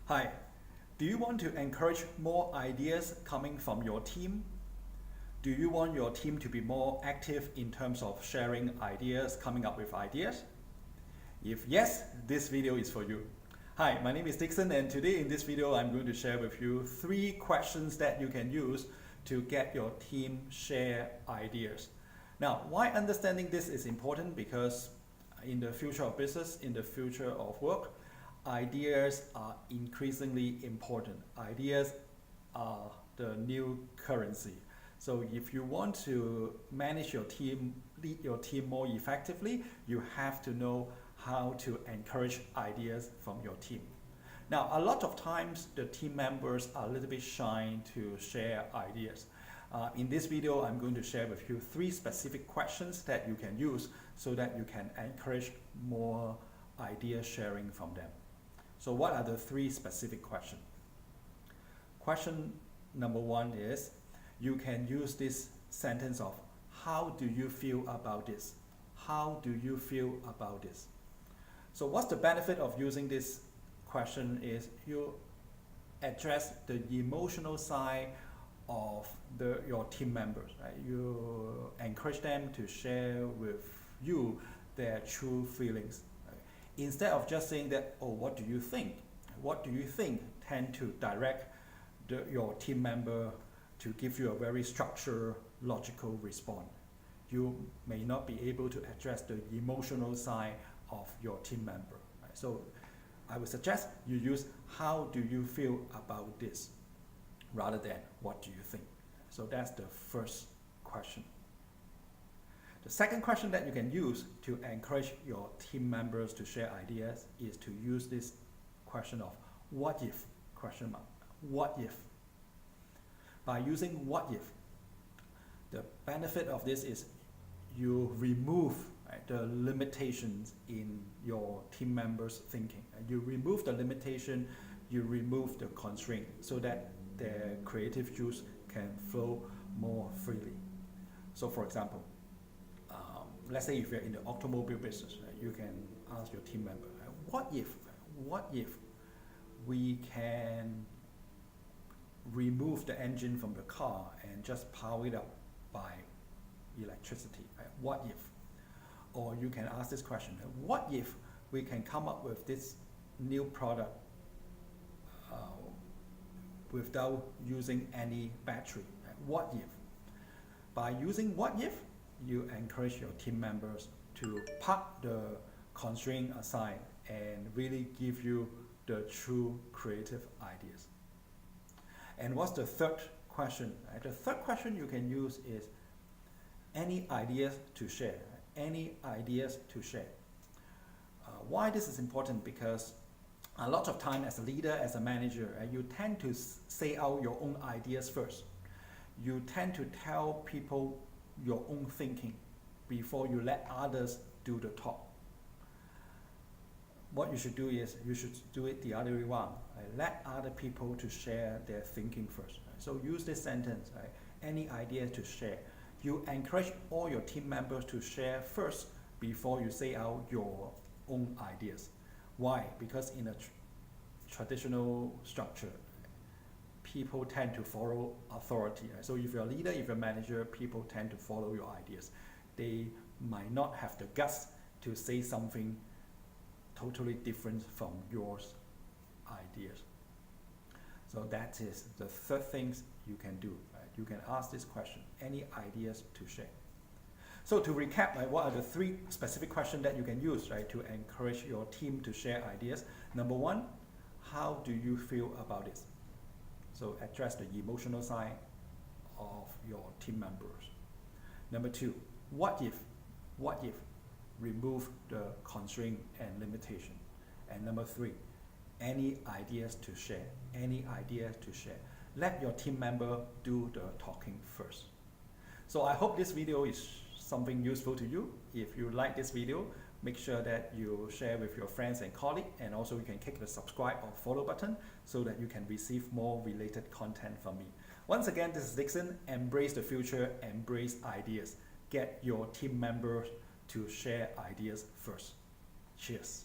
Hi, do you want to encourage more ideas coming from your team? Do you want your team to be more active in terms of sharing ideas, coming up with ideas? If yes, this video is for you. Hi, my name is Dixon, and today in this video I'm going to share with you 3 questions that you can use to get your team share ideas. Now, why understanding this is important? Because in the future of business, in the future of work, ideas are increasingly important. Ideas are the new currency. So if you want to manage your team, lead your team more effectively, you have to know how to encourage ideas from your team. Now, a lot of times the team members are a little bit shy to share ideas. In this video, I'm going to share with you 3 specific questions that you can use so that you can encourage more idea sharing from them. So what are the 3 specific questions? Question number 1 is, you can use this sentence of, how do you feel about this? How do you feel about this? So what's the benefit of using this question is you address the emotional side of your team members, right? You encourage them to share with you their true feelings. Instead of just saying that, oh, what do you think? What do you think? Tend to direct your team member to give you a very structured, logical response. You may not be able to address the emotional side of your team member. Right? So I would suggest you use, how do you feel about this? Rather than, what do you think? So that's the first question. The second question that you can use to encourage your team members to share ideas is to use this question of what if, question mark, what if. By using what if, the benefit of this is you remove, right, the limitations in your team members' thinking. You remove the limitation, you remove the constraint so that their creative juice can flow more freely. So for example, let's say if you're in the automobile business, right, you can ask your team member, what if we can remove the engine from the car and just power it up by electricity, right? What if? Or you can ask this question, what if we can come up with this new product without using any battery, right? What if? By using what if, you encourage your team members to park the constraint aside and really give you the true creative ideas. And what's the third question? Right? The third question you can use is, any ideas to share? Any ideas to share? Why this is important? Because a lot of time as a leader, as a manager, you tend to say out your own ideas first. You tend to tell people your own thinking before you let others do the talk. What you should do is, you should do it the other way around. Right? Let other people to share their thinking first. Right? So use this sentence, right? Any idea to share. You encourage all your team members to share first before you say out your own ideas. Why? Because in a traditional structure, people tend to follow authority. Right? So if you're a leader, if you're a manager, people tend to follow your ideas. They might not have the guts to say something totally different from your ideas. So that is the third thing you can do. Right? You can ask this question, any ideas to share? So to recap, right, what are the 3 specific questions that you can use, right, to encourage your team to share ideas? Number 1, how do you feel about it? So address the emotional side of your team members. Number 2, what if? What if? Remove the constraint and limitation. And number 3, any ideas to share? Any idea to share? Let your team member do the talking first. So I hope this video is something useful to you. If you like this video, make sure that you share with your friends and colleagues, and also you can click the subscribe or follow button so that you can receive more related content from me. Once again, this is Dixon. Embrace the future, embrace ideas. Get your team members to share ideas first. Cheers.